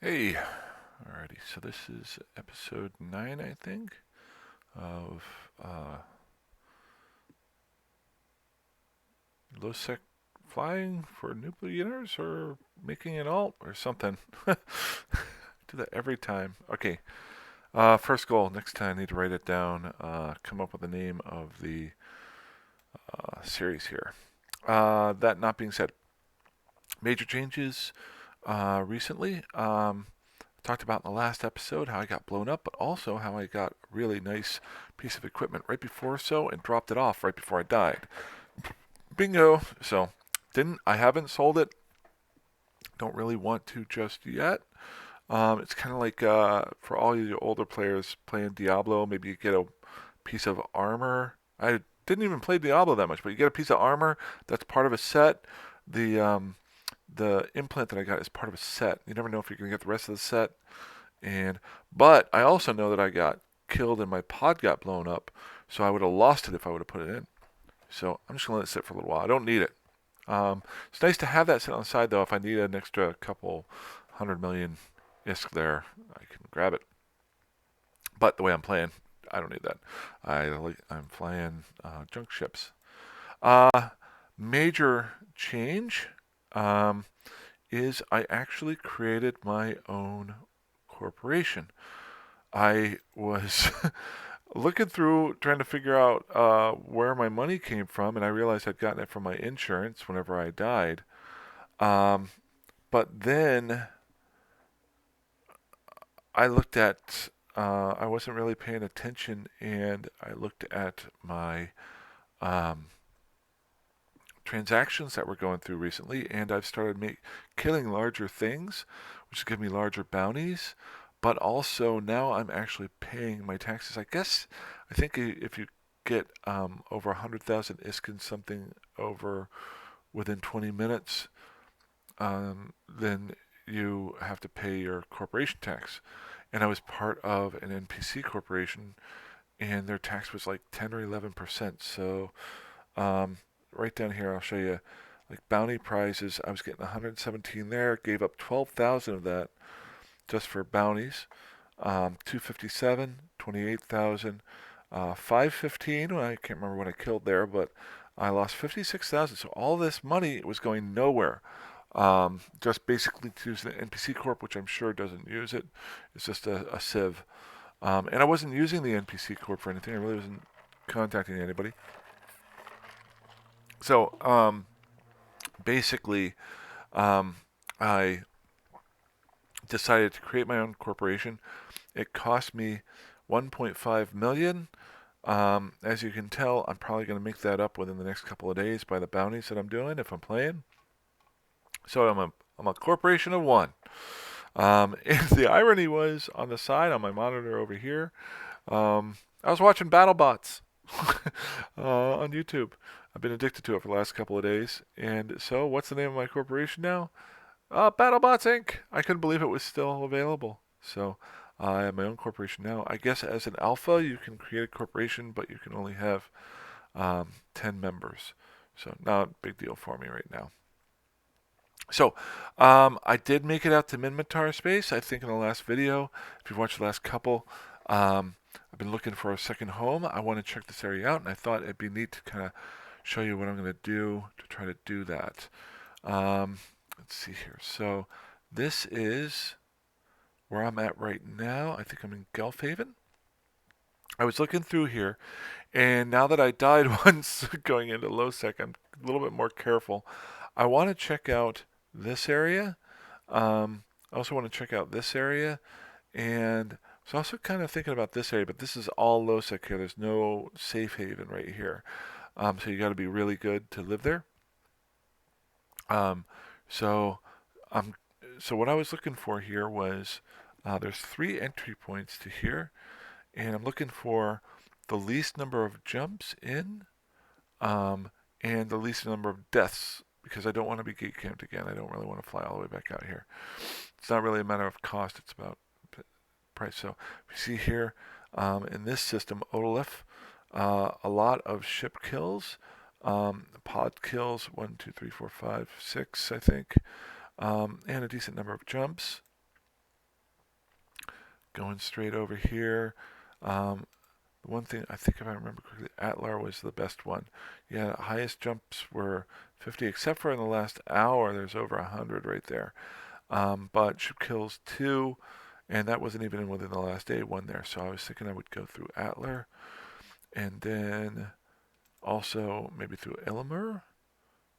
Hey, alrighty, so this is episode 9, I think, of low sec flying for new beginners or making an alt or something. Do that every time. Okay, first goal next time I need to write it down, come up with the name of the series here. That not being said, major changes recently. Talked about in the last episode how I got blown up, but also how I got a really nice piece of equipment right before so and dropped it off right before I died. Bingo! So I haven't sold it. Don't really want to just yet. It's kind of like for all you older players playing Diablo, maybe you get a piece of armor. I didn't even play Diablo that much, but you get a piece of armor that's part of a set. The implant that I got is part of a set. You never know if you're gonna get the rest of the set. But I also know that I got killed and my pod got blown up, so I would have lost it if I would have put it in. So I'm just gonna let it sit for a little while. I don't need it. It's nice to have that sit on the side though. If I need an extra couple 100 million ISK there, I can grab it. But the way I'm playing, I don't need that. I'm flying junk ships. Uh, Major change um, is I actually created my own corporation. I was looking through trying to figure out where my money came from, and I realized I'd gotten it from my insurance whenever I died. Um, but then I looked at, I wasn't really paying attention, and I looked at my um, transactions that were going through recently, and I've started killing larger things, which give me larger bounties. But also now I'm actually paying my taxes. I think if you get over 100,000 ISKIN something over within 20 minutes, then you have to pay your corporation tax. And I was part of an NPC corporation, and their tax was like 10 or 11%. So um, right down here, I'll show you like bounty prizes. I was getting 117 there. Gave up 12,000 of that just for bounties. 257, 28,000, 515. Well, I can't remember what I killed there, but I lost 56,000. So all this money was going nowhere. Just basically to use the NPC Corp, which I'm sure doesn't use it. It's just a sieve. And I wasn't using the NPC Corp for anything. I really wasn't contacting anybody. So basically, um, I decided to create my own corporation. It cost me 1.5 million. As you can tell, I'm probably going to make that up within the next couple of days by the bounties that I'm doing if I'm playing. So I'm a corporation of one. And the irony was on the side on my monitor over here, I was watching BattleBots on YouTube. I've been addicted to it for the last couple of days. And so, what's the name of my corporation now? BattleBots Inc. I couldn't believe it was still available. So I have my own corporation now. I guess as an alpha, you can create a corporation, but you can only have 10 members. So not a big deal for me right now. So I did make it out to minmatar space. I think in the last video, if you've watched the last couple, I've been looking for a second home. I want to check this area out, and I thought it'd be neat to kind of show you what I'm going to do to try to do that. Let's see here. So this is where I'm at right now. I think I'm in Gulf Haven. I was looking through here, and now that I died once going into low sec, I'm a little bit more careful. I want to check out this area. I also want to check out this area, and so also kind of thinking about this area, but this is all low sec here. There's no safe haven right here. So you got to be really good to live there. Um, so um, so what I was looking for here was there's 3 entry points to here, and I'm looking for the least number of jumps in, um, and the least number of deaths because I don't want to be gate camped again. I don't really want to fly all the way back out here. It's not really a matter of cost; it's about price. So we see here in this system, Odolith, a lot of ship kills, pod kills, 1, 2, 3, 4, 5, 6, I think, and a decent number of jumps. going straight over here. The one thing I think, if I remember correctly, Atlar was the best one. Yeah, highest jumps were 50, except for in the last hour. There's over 100 right there. But ship kills 2, and that wasn't even within the last day, 1 there. So I was thinking I would go through Atlar, and then also maybe through Illimer.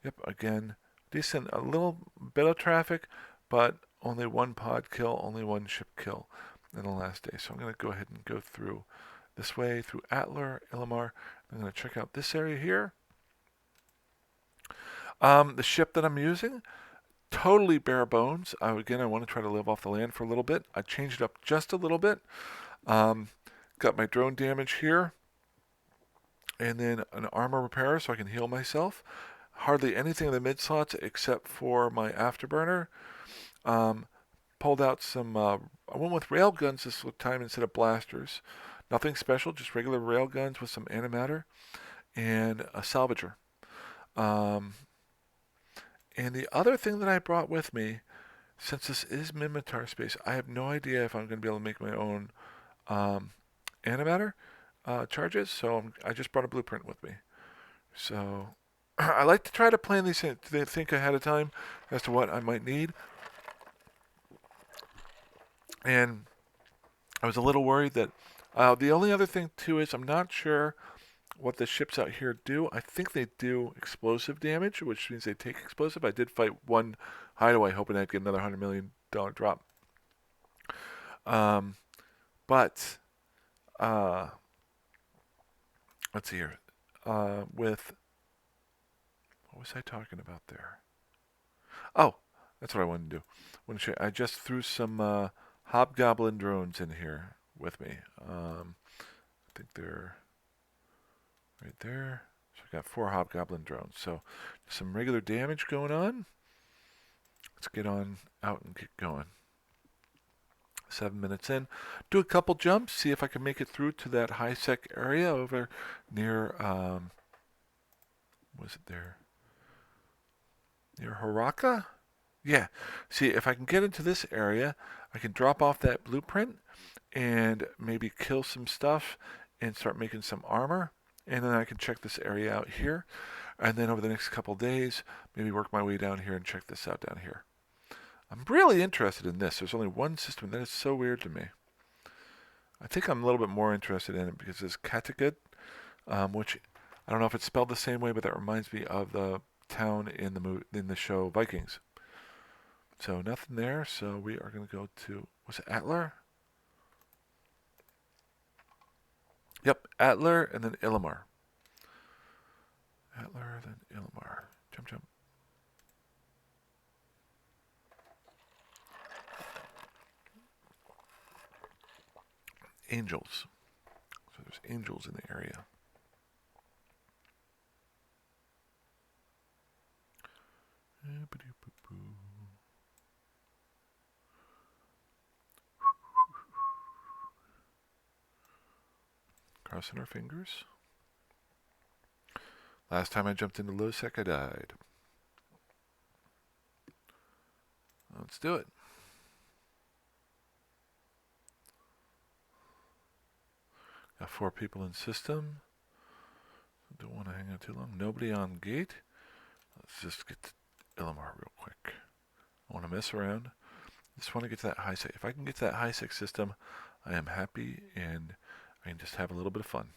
Yep, again, decent, a little bit of traffic, but only 1 pod kill, only 1 ship kill in the last day. So I'm going to go ahead and go through this way, through Atlar, Illimar. I'm going to check out this area here. The ship that I'm using, totally bare bones. Again, I want to try to live off the land for a little bit. I changed it up just a little bit. Got my drone damage here, and then an armor repair so I can heal myself. Hardly anything in the mid slots except for my afterburner. Pulled out some, I went with rail guns this time instead of blasters. Nothing special, just regular rail guns with some antimatter and a salvager. And the other thing that I brought with me, since this is minmatar space, I have no idea if I'm going to be able to make my own antimatter charges, so I just brought a blueprint with me. So I like to try to plan these things, to think ahead of time as to what I might need. And I was a little worried that the only other thing too is I'm not sure what the ships out here do. I think they do explosive damage, which means they take explosive. I did fight 1 hideaway hoping I'd get another $100 million drop. But let's see here. With what was I talking about there? Oh, that's what I wanted to do. I just threw some hobgoblin drones in here with me. I think they're right there. So I got 4 hobgoblin drones. So some regular damage going on. Let's get on out and get going. 7 minutes in. Do a couple jumps. See if I can make it through to that high sec area over near, was it there? Near Haraka? Yeah. See, if I can get into this area, I can drop off that blueprint and maybe kill some stuff and start making some armor. And then I can check this area out here. And then over the next couple days, maybe work my way down here and check this out down here. I'm really interested in this. There's only one system. That is so weird to me. I think I'm a little bit more interested in it because it's Kattegat, which I don't know if it's spelled the same way, but that reminds me of the town in the show Vikings. So nothing there. So we are going to go to, was it Atlar? Yep, Atlar and then Illimar. Atlar, then Illimar. Jump, jump. Angels. So there's angels in the area. Crossing our fingers. Last time I jumped into low sec, I died. Let's do it. Got 4 people in system. Don't want to hang out too long. Nobody on gate. Let's just get to Illimar real quick. I want to mess around. Just want to get to that high sec. If I can get to that high sec system, I am happy and I can just have a little bit of fun.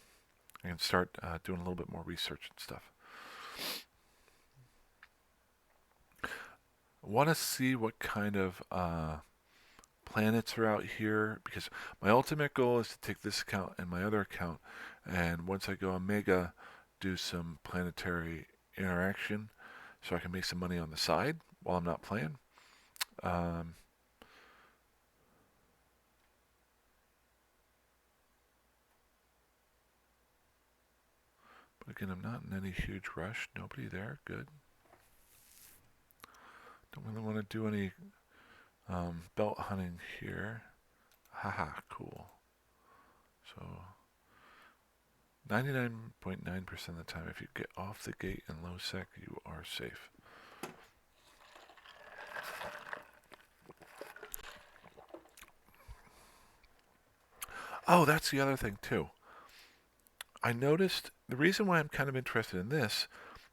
I can start doing a little bit more research and stuff. I want to see what kind of planets are out here because my ultimate goal is to take this account and my other account, and once I go Omega, do some planetary interaction so I can make some money on the side while I'm not playing. But again, I'm not in any huge rush. Nobody there. Good. Don't really want to do any belt hunting here. Haha, cool. So 99.9% of the time, if you get off the gate in low sec, you are safe. Oh, that's the other thing too. I noticed the reason why I'm kind of interested in this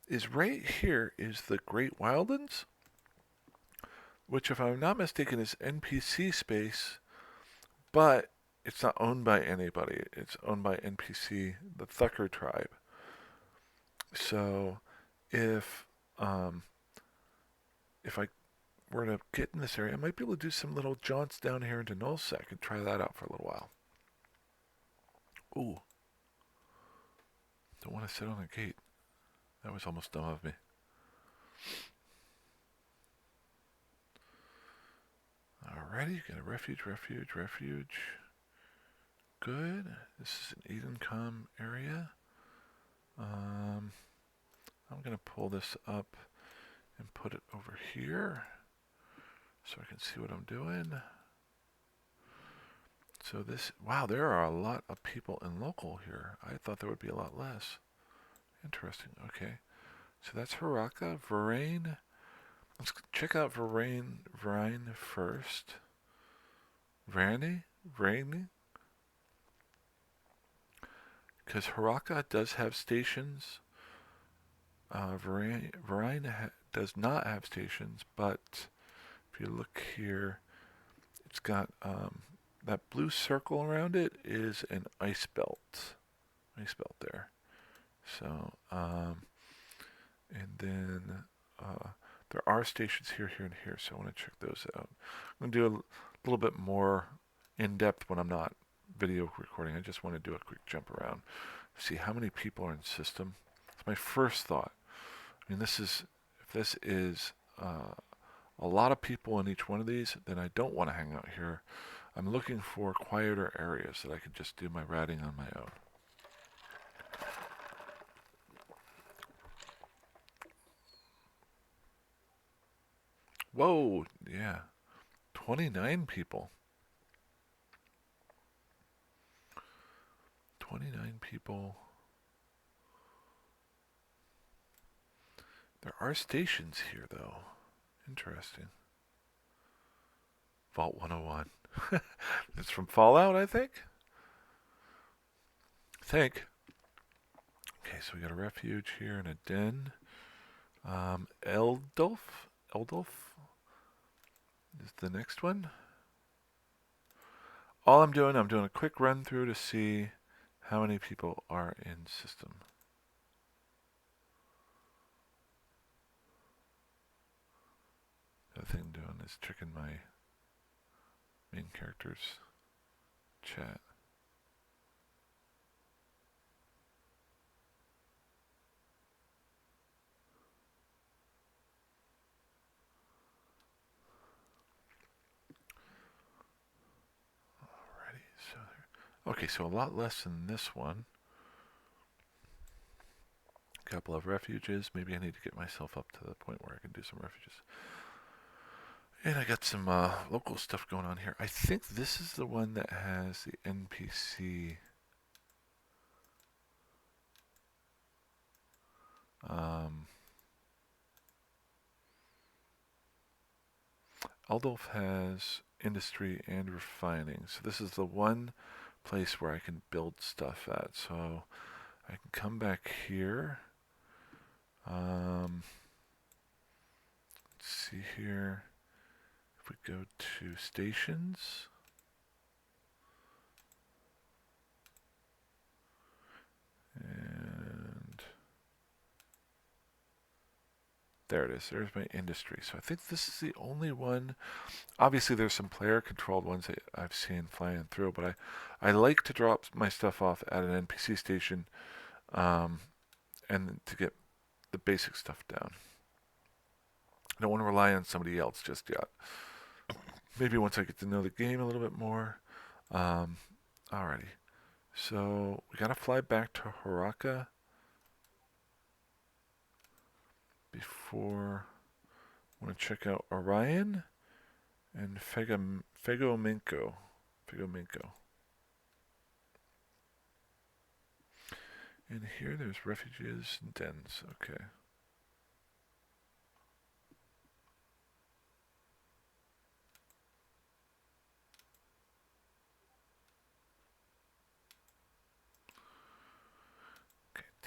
is right here is the Great Wildlands, which, if I'm not mistaken, is NPC space, but it's not owned by anybody. It's owned by NPC, the Thucker tribe. So, if um, if I were to get in this area, I might be able to do some little jaunts down here into Nullsec and try that out for a little while. Ooh, don't want to sit on a gate. That was almost dumb of me. Alrighty, got a refuge, refuge, refuge. Good. This is an Edencom area. I'm going to pull this up and put it over here so I can see what I'm doing. So this, wow, there are a lot of people in local here. I thought there would be a lot less. Interesting. Okay. So that's Haraka, Varane. Let's check out Varane first. Varane? Because Haraka does have stations. Varane does not have stations, but if you look here, it's got that blue circle around it is an ice belt. Ice belt there. So, and then there are stations here, here, and here, so I want to check those out. I'm going to do a little bit more in-depth when I'm not video recording. I just want to do a quick jump around, see how many people are in system. It's my first thought. I mean, if this is a lot of people in each one of these, then I don't want to hang out here. I'm looking for quieter areas that I can just do my ratting on my own. Whoa, yeah. 29 people. 29 people. There are stations here, though. Interesting. Vault 101. It's from Fallout, I think. Okay, so we got a refuge here and a den. Eldolf is the next one. All I'm doing a quick run through to see how many people are in system. The other thing I'm doing is checking my main character's chat. Alrighty, so there. Okay, so a lot less than this one. A couple of refuges. Maybe I need to get myself up to the point where I can do some refuges. And I got some local stuff going on here. I think this is the one that has the NPC. Aldolf has industry and refining. So this is the one place where I can build stuff at. So I can come back here. Let's see here. If we go to stations. And there it is. There's my industry. So I think this is the only one. Obviously, there's some player-controlled ones that I've seen flying through, but I like to drop my stuff off at an NPC station and to get the basic stuff down. I don't want to rely on somebody else just yet. Maybe once I get to know the game a little bit more. Alrighty. So we gotta fly back to Haraka before I want to check out Orion and Figamingo. And here there's refuges and dens. Okay.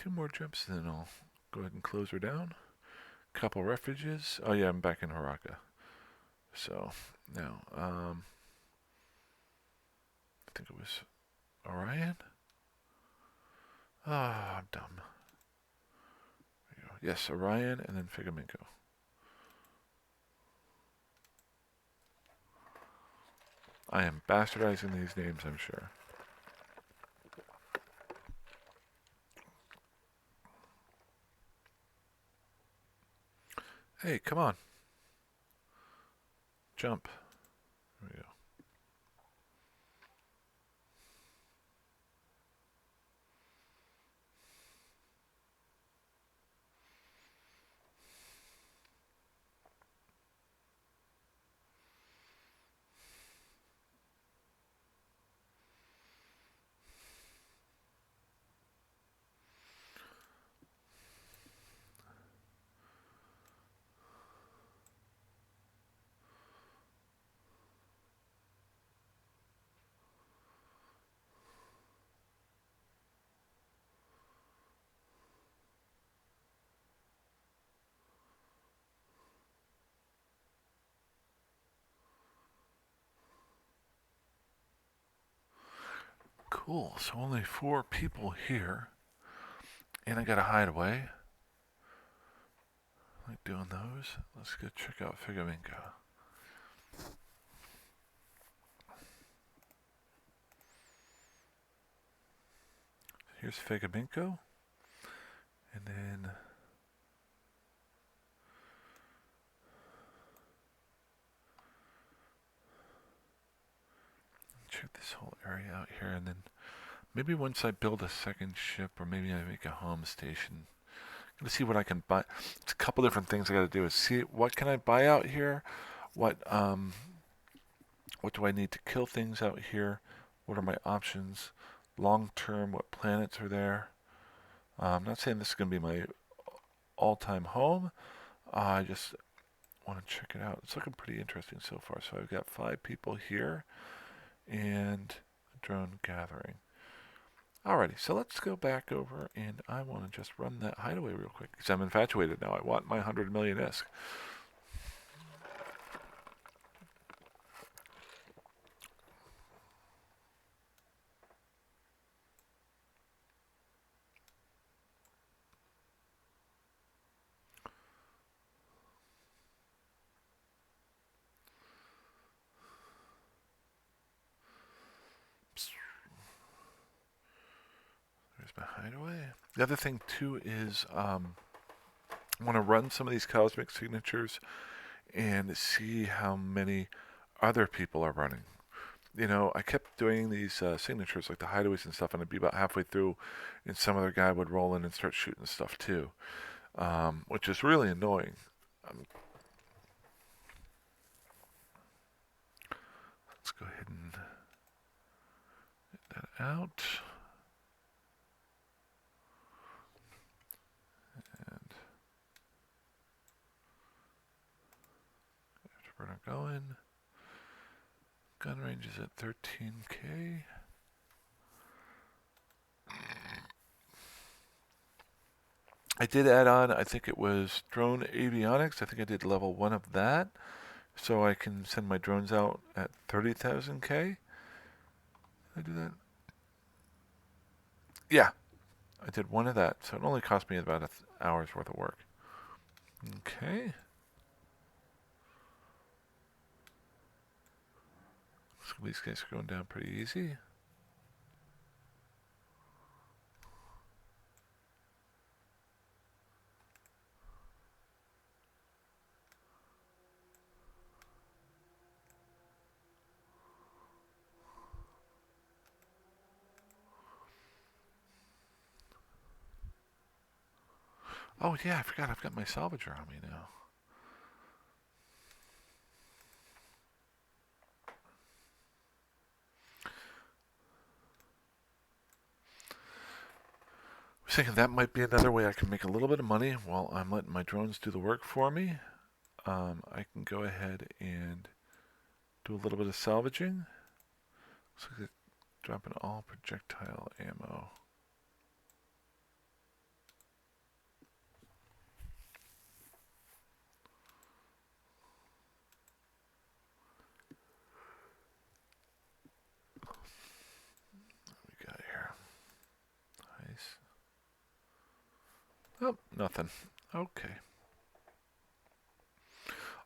2 more jumps, and then I'll go ahead and close her down. Couple refuges. Oh yeah, I'm back in Haraka. So now, I think it was Orion. Ah, I'm dumb. There you go. Yes, Orion, and then Figamingo. I am bastardizing these names, I'm sure. Hey, come on. Jump. There we go. Cool, so only 4 people here. And I got a hideaway. I like doing those. Let's go check out Figamingo. Here's Figamingo. And then check this whole area out here, and then maybe once I build a second ship, or maybe I make a home station. I'm gonna see what I can buy. It's a couple different things I gotta do. Is see what can I buy out here, what do I need to kill things out here, what are my options, long term, what planets are there. I'm not saying this is gonna be my all-time home. I just want to check it out. It's looking pretty interesting so far. So I've got 5 people here and a drone gathering. Alrighty, so let's go back over, and I want to just run that hideaway real quick because I'm infatuated now. I want my 100 million ISK. There's my hideaway. The other thing too is I want to run some of these cosmic signatures and see how many other people are running. You know, I kept doing these signatures like the hideaways and stuff, and I'd be about halfway through, and some other guy would roll in and start shooting stuff too, which is really annoying. Let's go ahead and get that out. And afterburner going. Gun range is at 13K. I did add on, I think it was drone avionics. I think I did level 1 of that. So I can send my drones out at 30,000K. Did I do that? Yeah, I did 1 of that. So it only cost me about an hour's worth of work. Okay. So these guys are going down pretty easy. Oh yeah, I forgot I've got my salvager on me now. I was thinking that might be another way I can make a little bit of money while I'm letting my drones do the work for me. I can go ahead and do a little bit of salvaging. Looks like it's dropping all projectile ammo. Oh, nothing. Okay.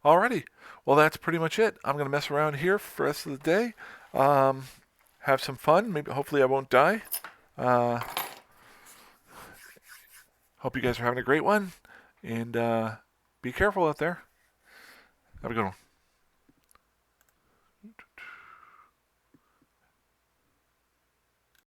Alrighty. Well, that's pretty much it. I'm going to mess around here for the rest of the day. Have some fun. Maybe, hopefully, I won't die. Uh, hope you guys are having a great one. And be careful out there. Have a good one.